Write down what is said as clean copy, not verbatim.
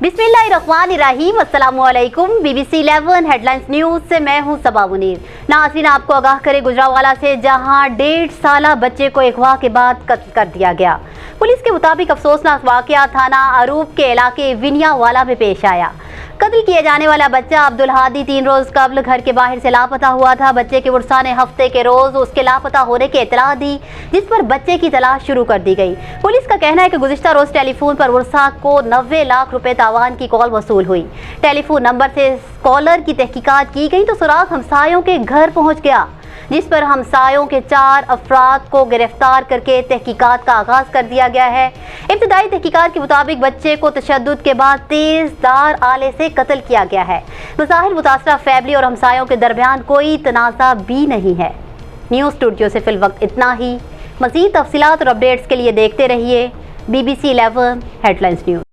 बिस्मिल्लाहिर्रहमानिर्रहीम। अस्सलामुअलैकुम। BBC 11 headlines news से मैं हूं सबा मुनीर। नाज़रीन, आपको आगाह करे गुजरांवाला से, जहां 1.5 साला बच्चे को अगवा के बाद कत्ल कर दिया गया। पुलिस के मुताबिक अफसोसनाक वाकया थाना अरूब के इलाके विनियावाला में पेश आया। कत्ल किए जाने वाला बच्चा अब्दुल हादी 3 रोज कबल घर के बाहर से लापता हुआ था। बच्चे के वर्सा ने हफ्ते के रोज उसके लापता होने की इतला दी, जिस पर बच्चे की तलाश शुरू कर दी गई। पुलिस का कहना है कि गुज़िश्ता रोज टेलीफोन पर वर्सा को 90 लाख रुपए तावान की कॉल वसूल हुई। टेलीफोन नंबर से कॉलर की तहकीकात की गई तो सुराग हमसायों के घर पहुंच गया, जिस पर हमसायों के 4 अफराद को गिरफ्तार करके तहकीकात का आगाज कर दिया गया है। इब्तदाई तहकीकात के मुताबिक बच्चे को तशद्दुद के बाद तेजदार आले से कत्ल किया गया है। बज़ाहिर मुतासरा फैमिली और हमसायों के दरमियान कोई तनाज़ा भी नहीं है। न्यूज़ स्टूडियो से फिलवक्त इतना ही। मज़ीद तफसीलात और अपडेट्स के लिए देखते रहिए BBC 11 हेडलाइंस न्यूज़।